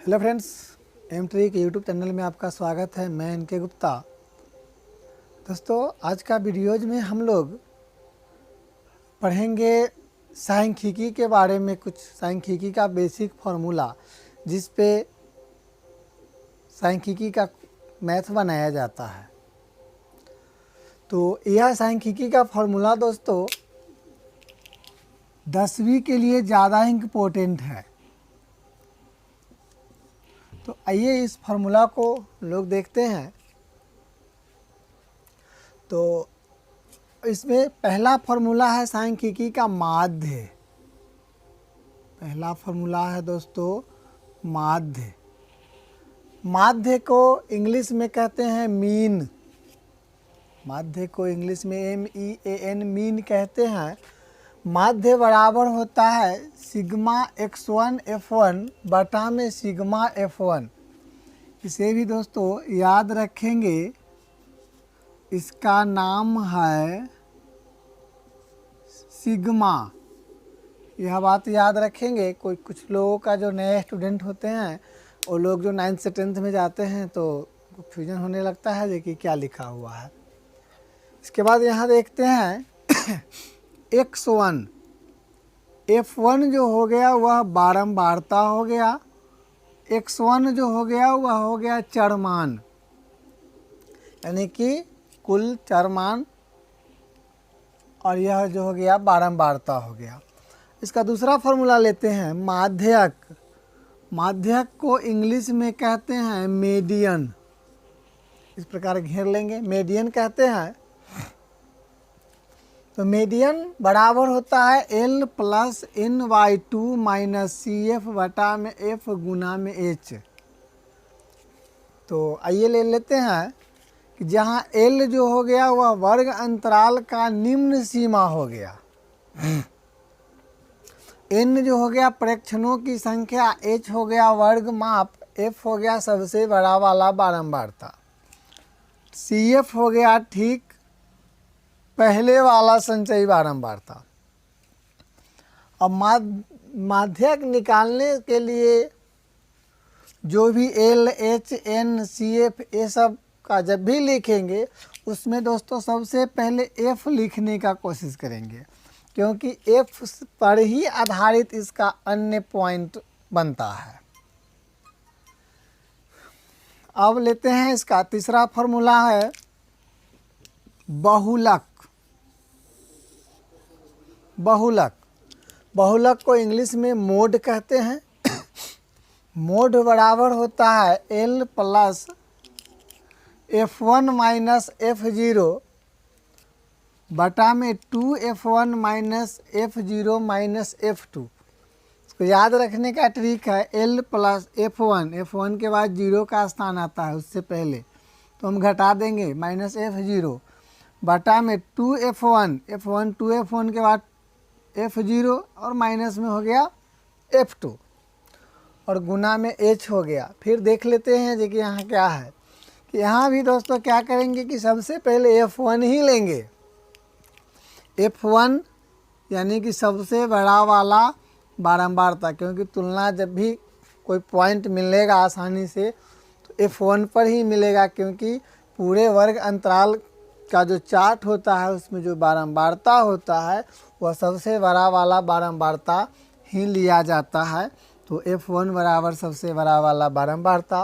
Hello friends, M tree के YouTube channel में आपका स्वागत है। मैं इनके गुप्ता। दोस्तों, आज का वीडियोज में हम लोग पढ़ेंगे सांख्यिकी के बारे में, कुछ सांख्यिकी का बेसिक फार्मूला जिस पे सांख्यिकी का मैथ बनाया जाता है। तो यह सांख्यिकी का फार्मूला दोस्तों 10वीं के लिए ज़्यादा इम्पोर्टेंट है। तो आइए इस फार्मूला को लोग देखते हैं। तो इसमें पहला फार्मूला है सांख्यिकी का माध्य। पहला फार्मूला है दोस्तों माध्य। माध्य को इंग्लिश में कहते हैं मीन। माध्य को इंग्लिश में MEAN मीन कहते हैं। माध्य बराबर होता है सिग्मा x1 F1 बटा में सिग्मा F1। इसे भी दोस्तों याद रखेंगे, इसका नाम है सिग्मा। यह बात याद रखेंगे। कुछ लोगों का जो नए स्टूडेंट होते हैं वो लोग जो 9th से 10th में जाते हैं तो कन्फ्यूजन होने लगता है कि क्या लिखा हुआ है। इसके बाद यहाँ देखते हैं x1 F1 जो हो गया वह बारंबारता हो गया। x1 जो हो गया वह हो गया चरमान, यानी कि कुल चरमान, और यह जो हो गया बारंबारता हो गया। इसका दूसरा फार्मूला लेते हैं माध्यक। माध्यक को इंग्लिश में कहते हैं मीडियन। इस प्रकार घेर लेंगे, मीडियन कहते हैं। तो मीडियन बराबर होता है L plus N/2 minus CF बटा में F गुना में H। तो आइए ले लेते हैं कि जहाँ L जो हो गया वह वर्ग अंतराल का निम्न सीमा हो गया। N जो हो गया प्रेक्षणों की संख्या, H हो गया वर्ग माप, F हो गया सबसे बड़ा वाला बारंबारता, CF हो गया ठीक पहले वाला संचयी बारंबारता। अब माध्यक निकालने के लिए जो भी L, H, N, CF ये सब का जब भी लिखेंगे उसमें दोस्तों सबसे पहले F लिखने का कोशिश करेंगे, क्योंकि F पर ही आधारित इसका अन्य पॉइंट बनता है। अब लेते हैं इसका तीसरा फार्मूला है बहुलक। बहुलक, बहुलक को इंग्लिश में मोड कहते हैं। मोड बराबर होता है L plus F1 minus F0 बटा में 2F1 minus F0 minus F2। इसको याद रखने का ट्रिक है L प्लस F1 के बाद 0 का स्थान आता है उससे पहले, तो हम घटा देंगे माइनस F0 बटा में 2F1 2F1 के बाद F0 और माइनस में हो गया F2 और गुना में H हो गया। फिर देख लेते हैं कि यहाँ क्या है, कि यहाँ भी दोस्तों क्या करेंगे कि सबसे पहले F1 ही लेंगे। F1 यानी कि सबसे बड़ा वाला बारंबारता, क्योंकि तुलना जब भी कोई पॉइंट मिलेगा आसानी से तो F1 पर ही मिलेगा, क्योंकि पूरे वर्ग अंतराल का जो चार्ट होता है उसमें जो बारंबारता होता है वह सबसे बड़ा वाला बारंबारता ही लिया जाता है। तो F1 बराबर सबसे बड़ा वाला बारंबारता।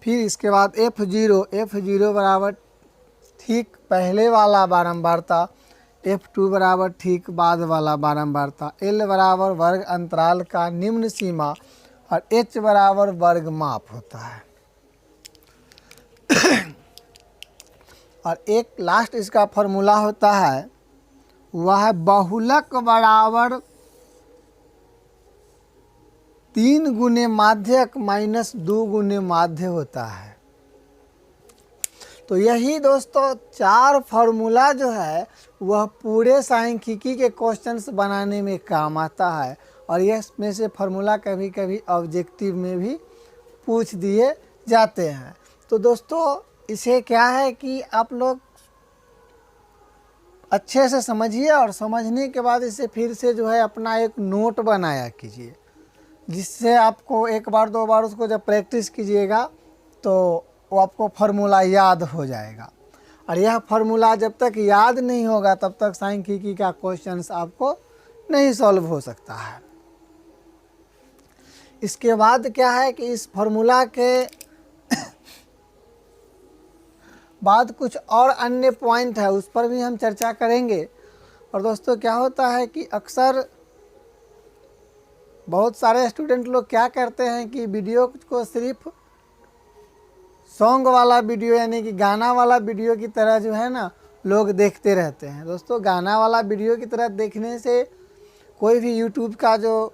फिर इसके बाद F0 बराबर ठीक पहले वाला बारंबारता, F2 बराबर ठीक बाद वाला बारंबारता, L बराबर वर्ग अंतराल का निम्न सीमा और H बराबर वर्ग माप होता है। और एक लास्ट इसका फार्मूला होता है, वह है बहुलक बराबर 3 गुने माध्यक माइनस 2 गुने माध्य होता है। तो यही दोस्तों 4 फार्मूला जो है वह पूरे सांख्यिकी के क्वेश्चंस बनाने में काम आता है, और यह इसमें से फार्मूला कभी कभी ऑब्जेक्टिव में भी पूछ दिए जाते हैं। तो दोस्तों इसे क्या है कि आप लोग अच्छे से समझिए, और समझने के बाद इसे फिर से जो है अपना एक नोट बनाया कीजिए, जिससे आपको एक बार दो बार उसको जब प्रैक्टिस कीजिएगा तो वो आपको फार्मूला याद हो जाएगा। और यह फार्मूला जब तक याद नहीं होगा तब तक सांख्यिकी का क्वेश्चंस आपको नहीं सॉल्व हो सकता है। इसके बाद क्या है कि इस फार्मूला के बाद कुछ और अन्य पॉइंट है, उस पर भी हम चर्चा करेंगे। और दोस्तों क्या होता है कि अक्सर बहुत सारे स्टूडेंट लोग क्या करते हैं कि वीडियो को सिर्फ सॉन्ग वाला वीडियो यानी कि गाना वाला वीडियो की तरह जो है ना लोग देखते रहते हैं। दोस्तों गाना वाला वीडियो की तरह देखने से कोई भी यूट्यूब का जो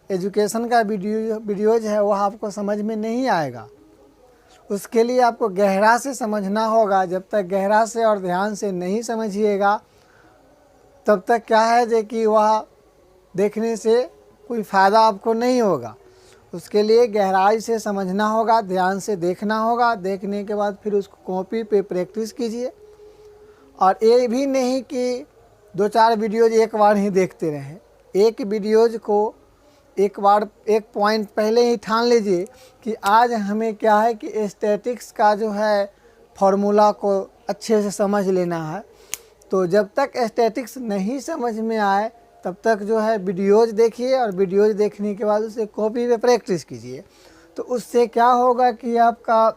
एजुकेशन का वीडियोज है वह आपको समझ में नहीं आएगा। उसके लिए आपको गहरा से समझना होगा। जब तक गहरा से और ध्यान से नहीं समझिएगा तब तक क्या है जो कि वह देखने से कोई फ़ायदा आपको नहीं होगा। उसके लिए गहराई से समझना होगा, ध्यान से देखना होगा। देखने के बाद फिर उसको कॉपी पे प्रैक्टिस कीजिए। और ये भी नहीं कि दो चार वीडियोज एक बार ही देखते रहें। एक वीडियोज को एक बार एक पॉइंट पहले ही ठान लीजिए कि आज हमें क्या है कि स्टैटिक्स का जो है फार्मूला को अच्छे से समझ लेना है। तो जब तक स्टैटिक्स नहीं समझ में आए तब तक जो है वीडियोज़ देखिए और वीडियोज़ देखने के बाद उसे कॉपी पे प्रैक्टिस कीजिए। तो उससे क्या होगा कि आपका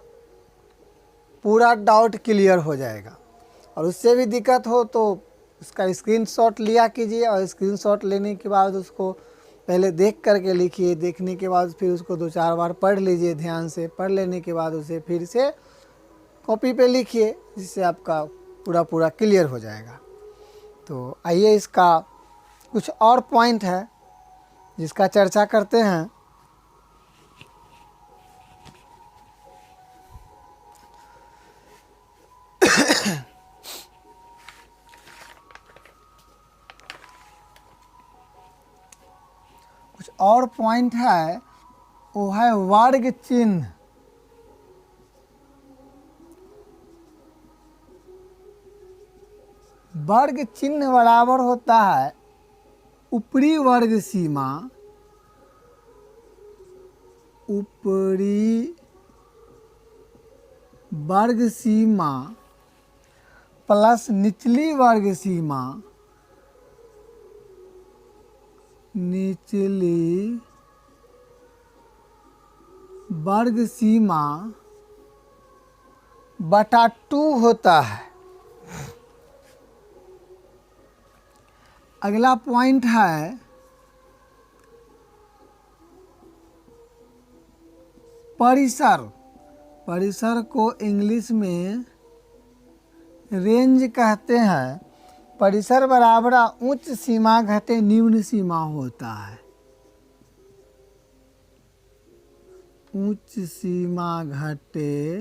पूरा डाउट क्लियर हो जाएगा। और उससे भी दिक्कत हो तो उसका स्क्रीनशॉट लिया कीजिए और स्क्रीनशॉट लेने के बाद उसको पहले देख करके लिखिए। देखने के बाद फिर उसको दो चार बार पढ़ लीजिए ध्यान से। पढ़ लेने के बाद उसे फिर से कॉपी पे लिखिए, जिससे आपका पूरा क्लियर हो जाएगा। तो आइए इसका कुछ और पॉइंट है जिसका चर्चा करते हैं। कुछ और पॉइंट है वो है वर्ग चिन्ह। वर्ग चिन्ह बराबर होता है ऊपरी वर्ग सीमा, ऊपरी वर्ग सीमा प्लस निचली वर्ग सीमा, निचली वर्ग सीमा बटा 2 होता है। अगला पॉइंट है परिसर। परिसर को इंग्लिश में रेंज कहते हैं। परिसर बराबर उच्च सीमा घटे निम्न सीमा होता है। उच्च सीमा घटे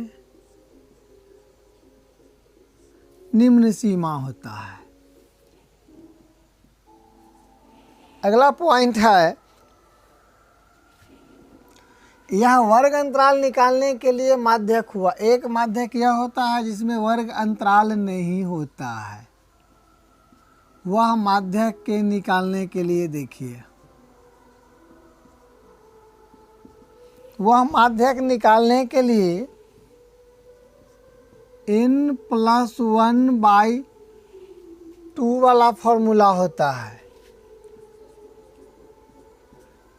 निम्न सीमा होता है। अगला पॉइंट है यह वर्ग अंतराल निकालने के लिए माध्यक हुआ। एक माध्यक यह होता है जिसमें वर्ग अंतराल नहीं होता है। वह माध्यक के निकालने के लिए देखिए, वह माध्यक निकालने के लिए n+1/2 वाला फॉर्मूला होता है।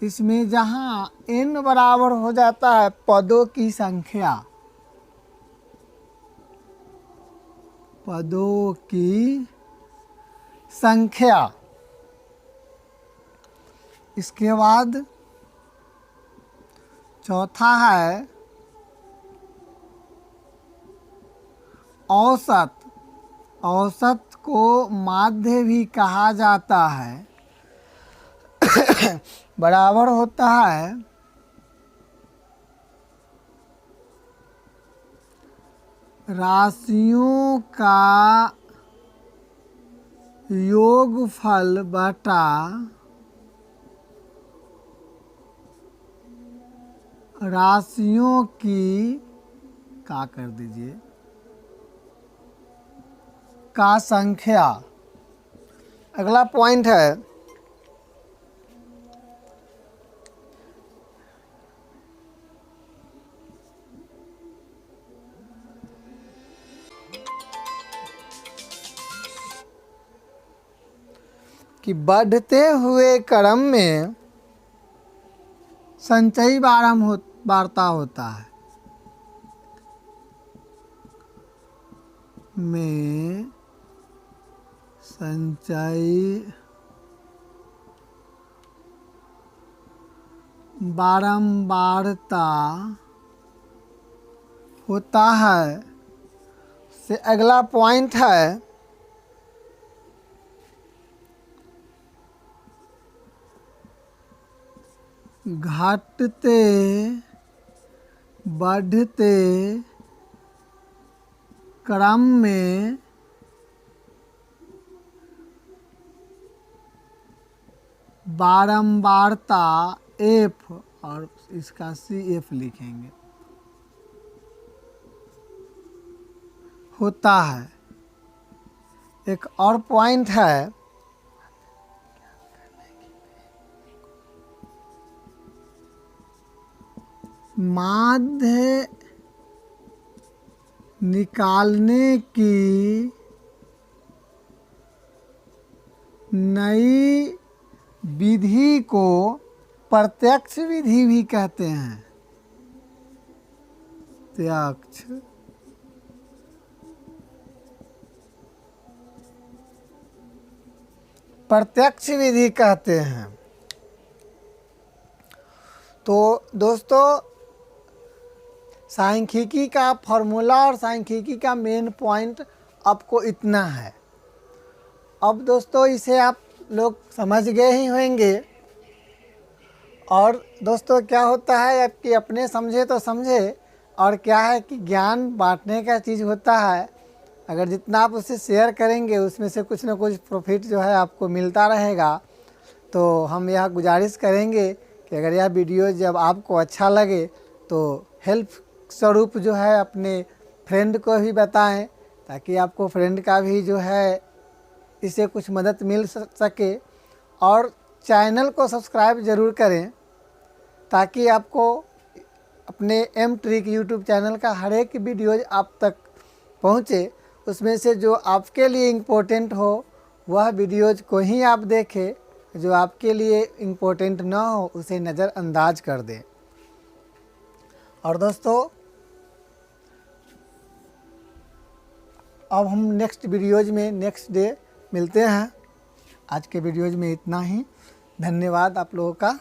इसमें जहाँ n बराबर हो जाता है पदों की संख्या, पदों की संख्या। इसके बाद चौथा है औसत। औसत को माध्य भी कहा जाता है। बराबर होता है राशियों का योगफल बटा राशियों की का कर दीजिए का संख्या। अगला पॉइंट है कि बढ़ते हुए क्रम में संचयी वार्ता होता है में संचयी बारंबारता होता है से अगला पॉइंट है घटते बढ़ते क्रम में बारंबारता एफ और इसका सी एफ लिखेंगे होता है। एक और पॉइंट है माध्य निकालने की नई विधि को प्रत्यक्ष विधि भी कहते हैं। प्रत्यक्ष विधि कहते हैं। तो दोस्तों सांख्यिकी का फॉर्मूला और सांख्यिकी का मेन पॉइंट आपको इतना है। अब दोस्तों इसे आप लोग समझ गए ही होंगे। और दोस्तों क्या होता है कि अपने समझे तो समझे, और क्या है कि ज्ञान बांटने का चीज़ होता है। अगर जितना आप उससे शेयर करेंगे उसमें से कुछ ना कुछ प्रॉफिट जो है आपको मिलता रहेगा। तो हम यह गुजारिश करेंगे कि अगर यह वीडियो जब आपको अच्छा लगे तो हेल्प स्वरूप जो है अपने फ्रेंड को भी बताएं, ताकि आपको फ्रेंड का भी जो है इससे कुछ मदद मिल सके। और चैनल को सब्सक्राइब ज़रूर करें ताकि आपको अपने एम ट्रिक यूट्यूब चैनल का हर एक वीडियोज आप तक पहुँचे। उसमें से जो आपके लिए इम्पोर्टेंट हो वह वीडियोज को ही आप देखें, जो आपके लिए इम्पोर्टेंट ना हो उसे नज़रअंदाज कर दें। और दोस्तों अब हम नेक्स्ट वीडियोज में नेक्स्ट डे मिलते हैं। आज के वीडियोज में इतना ही। धन्यवाद आप लोगों का।